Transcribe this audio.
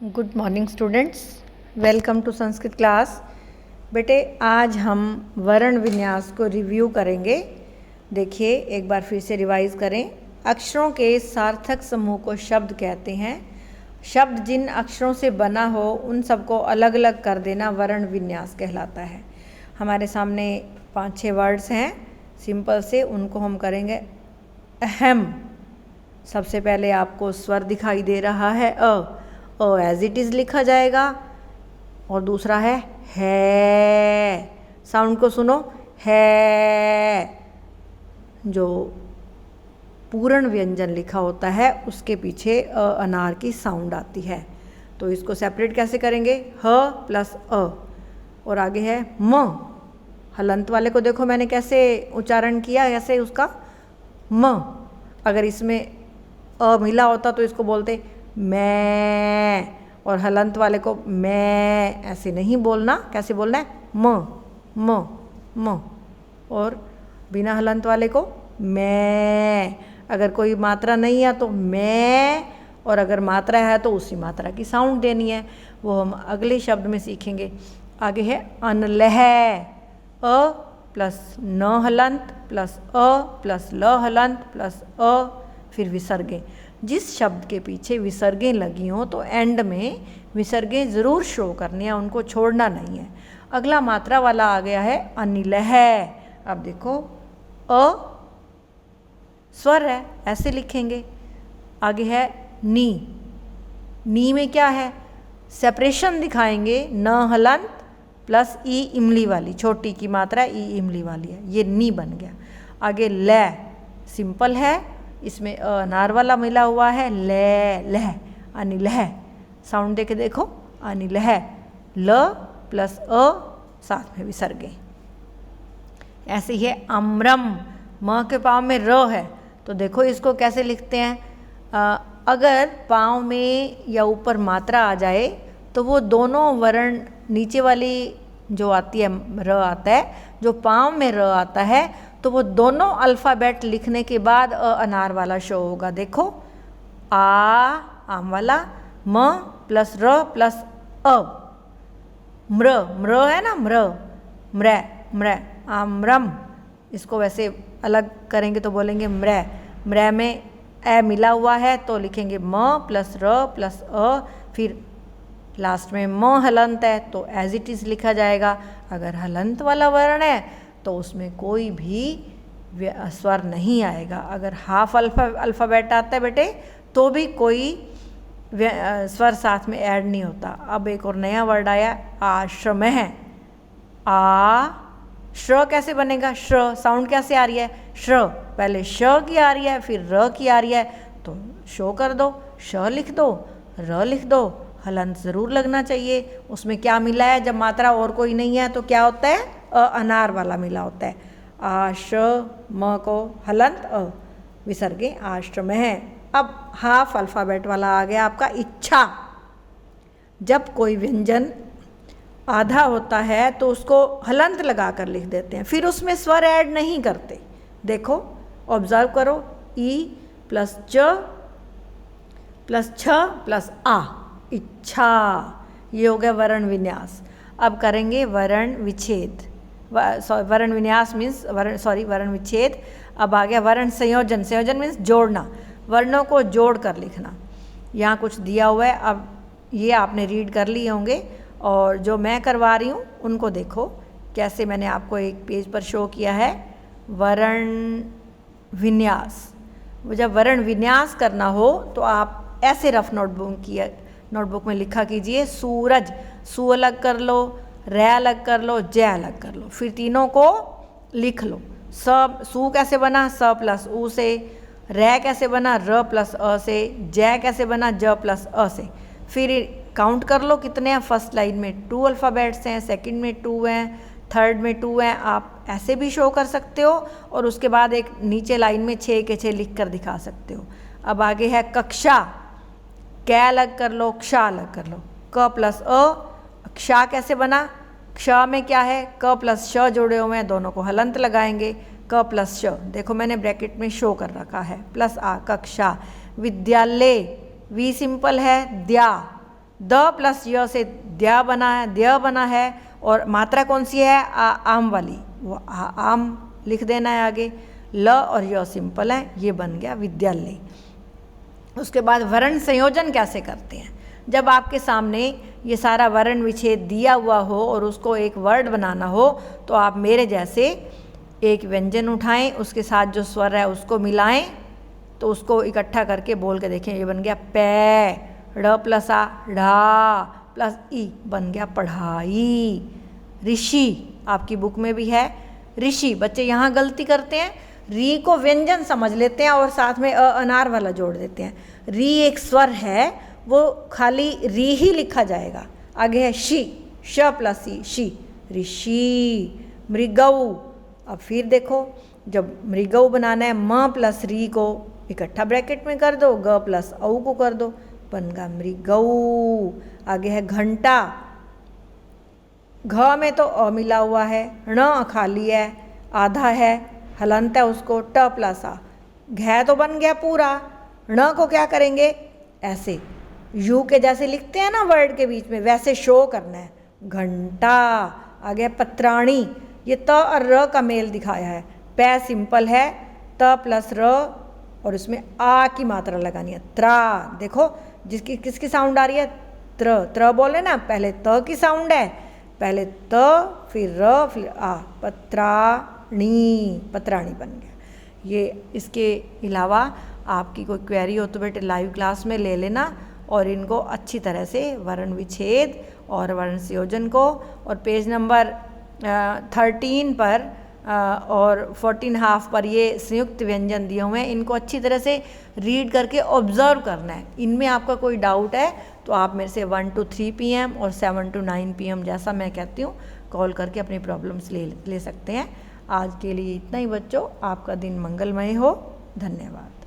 Good morning students, welcome to Sanskrit class. बेटे आज हम वर्ण विन्यास को रिव्यू करेंगे। देखिए एक बार फिर से रिवाइज करें। अक्षरों के सार्थक समूह को शब्द कहते हैं। शब्द जिन अक्षरों से बना हो उन सबको अलग अलग कर देना वर्ण विन्यास कहलाता है। हमारे सामने 5-6 वर्ड्स हैं सिंपल से, उनको हम करेंगे अहम। सबसे पहले आपको स्वर दिखाई दे रहा है अ एज इट इज़ लिखा जाएगा, और दूसरा है साउंड को सुनो, है। जो पूर्ण व्यंजन लिखा होता है उसके पीछे अनार की साउंड आती है, तो इसको सेपरेट कैसे करेंगे, ह प्लस अ। और आगे है म। हलंत वाले को देखो मैंने कैसे उच्चारण किया, ऐसे उसका म। अगर इसमें अ मिला होता तो इसको बोलते मैं, और हलंत वाले को मैं ऐसे नहीं बोलना। कैसे बोलना है, म। और बिना हलंत वाले को मैं। अगर कोई मात्रा नहीं है तो मैं, और अगर मात्रा है तो उसी मात्रा की साउंड देनी है, वो हम अगले शब्द में सीखेंगे। आगे है अनलह, अ प्लस न हलंत प्लस अ प्लस ल हलंत प्लस अ, फिर विसर्गें। जिस शब्द के पीछे विसर्गें लगी हों तो एंड में विसर्गें ज़रूर शो करनी है, उनको छोड़ना नहीं है। अगला मात्रा वाला आ गया है अनिलह। अब देखो अ स्वर है, ऐसे लिखेंगे। आगे है नी में क्या है, सेपरेशन दिखाएंगे, न हलंत प्लस ई इमली वाली, छोटी की मात्रा ई इमली वाली है, ये नी बन गया। आगे ल सिंपल है, इसमें अनार वाला मिला हुआ है, लह अनिलह। साउंड देके देखो, अनिलह, ल प्लस अ साथ में विसर्गे। ऐसे ही है अम्रम, म के पाँव में र है, तो देखो इसको कैसे लिखते हैं। अगर पाँव में या ऊपर मात्रा आ जाए तो वो दोनों वर्ण, नीचे वाली जो आती है र आता है, जो पाँव में र आता है, तो वो दोनों अल्फ़ाबेट लिखने के बाद अनार वाला शो होगा। देखो आम वाला, म प्लस र प्लस अ, म्र है ना, म्र आम्रम। इसको वैसे अलग करेंगे तो बोलेंगे म्र में ए मिला हुआ है तो लिखेंगे म प्लस र प्लस अ, फिर लास्ट में म हलंत है तो एज इट इज़ लिखा जाएगा। अगर हलंत वाला वर्ण है तो उसमें कोई भी स्वर नहीं आएगा। अगर हाफ अल्फ़ाबेट आता है बेटे तो भी कोई स्वर साथ में ऐड नहीं होता। अब एक और नया वर्ड आया आश्रम है। श्र कैसे बनेगा, श्र साउंड कैसे आ रही है, श्र पहले श की आ रही है फिर र की आ रही है, तो शो कर दो, श लिख दो, र लिख दो, हलंत ज़रूर लगना चाहिए। उसमें क्या मिला है, जब मात्रा और कोई नहीं है तो क्या होता है, अनार वाला मिला होता है। आश्रम को हलंत अ, विसर्गे आश्रम है। अब हाफ अल्फ़ाबेट वाला आ गया आपका इच्छा। जब कोई व्यंजन आधा होता है तो उसको हलंत लगा कर लिख देते हैं, फिर उसमें स्वर ऐड नहीं करते। देखो ऑब्जर्व करो, ई प्लस च प्लस छ प्लस आ, इच्छा। ये हो गया वर्ण विन्यास। अब करेंगे वर्ण विच्छेद। वर्ण विन्यास मीन्स वर्ण विच्छेद। अब आ गया वर्ण संयोजन। संयोजन मीन्स जोड़ना, वर्णों को जोड़ कर लिखना। यहाँ कुछ दिया हुआ है, अब ये आपने रीड कर लिए होंगे, और जो मैं करवा रही हूँ उनको देखो कैसे मैंने आपको एक पेज पर शो किया है। वर्ण विन्यास, जब वर्ण विन्यास करना हो तो आप ऐसे रफ नोटबुक में लिखा कीजिए। सूरज, सू अलग कर लो, रै अलग कर लो, जय अलग कर लो, फिर तीनों को लिख लो। सू कैसे बना, स प्लस ऊ से। रै कैसे बना, र प्लस अ से। जय कैसे बना, ज प्लस अ से। फिर काउंट कर लो कितने हैं। फर्स्ट लाइन में 2 अल्फ़ाबेट्स हैं, सेकंड में 2 हैं, थर्ड में 2 हैं। आप ऐसे भी शो कर सकते हो, और उसके बाद एक नीचे लाइन में 6 के 6 लिख कर दिखा सकते हो। अब आगे है कक्षा, कै अलग कर लो,क्षा अलग कर लो, क प्लस अ।क्षा कैसे बना, क्ष में क्या है, क प्लस श जोड़े हुए हैं, दोनों को हलंत लगाएंगे, क प्लस श। देखो मैंने ब्रैकेट में शो कर रखा है, प्लस आ, कक्षा। विद्यालय, वी सिंपल है, द्या, द प्लस य से द्या बना है, द्य बना है, और मात्रा कौन सी है, आम वाली, वो आम लिख देना है आगे। ल और य सिंपल है, ये बन गया विद्यालय। उसके बाद वर्ण संयोजन कैसे करते हैं। जब आपके सामने ये सारा वर्ण विच्छेद दिया हुआ हो और उसको एक वर्ड बनाना हो, तो आप मेरे जैसे एक व्यंजन उठाएं, उसके साथ जो स्वर है उसको मिलाएं, तो उसको इकट्ठा करके बोल के देखें। ये बन गया पै, ड़ प्लस आ ढा प्लस ई बन गया पढ़ाई। ऋषि आपकी बुक में भी है ऋषि। बच्चे यहाँ गलती करते हैं, री को व्यंजन समझ लेते हैं और साथ में अनार वाला जोड़ देते हैं। री एक स्वर है, वो खाली री ही लिखा जाएगा। आगे है शी, श प्लस ई शी, ऋषि। मृगऊ, अब फिर देखो, जब मृगऊ बनाना है म प्लस री को इकट्ठा ब्रैकेट में कर दो, ग प्लस औ को कर दो, बन गया मृगऊ। आगे है घंटा, घ में तो अ मिला हुआ है, ण खाली है, आधा है, हलंत है उसको, ट प्लस आ, घ तो बन गया पूरा, ण को क्या करेंगे, ऐसे यू के जैसे लिखते हैं ना वर्ड के बीच में, वैसे शो करना है, घंटा। आगे पत्राणी, ये त और र का मेल दिखाया है, पै सिंपल है, त प्लस र और उसमें आ की मात्रा लगानी है, त्रा। देखो जिसकी किसकी साउंड आ रही है, त्र, त्र बोले ना, पहले त की साउंड है, पहले त फिर र फिर आ, पत्राणी, पत्राणी बन गया। ये इसके अलावा आपकी कोई क्वेरी हो तो बेटे लाइव क्लास में ले लेना, और इनको अच्छी तरह से वर्ण विच्छेद और वर्ण संयोजन को, और पेज नंबर 13 पर और 14 पर ये संयुक्त व्यंजन दिए हुए हैं, इनको अच्छी तरह से रीड करके ऑब्जर्व करना है। इनमें आपका कोई डाउट है तो आप मेरे से 1 to 3 PM और 7 to 9 PM जैसा मैं कहती हूँ कॉल करके अपनी प्रॉब्लम्स ले सकते हैं। आज के लिए इतना ही बच्चों, आपका दिन मंगलमय हो। धन्यवाद।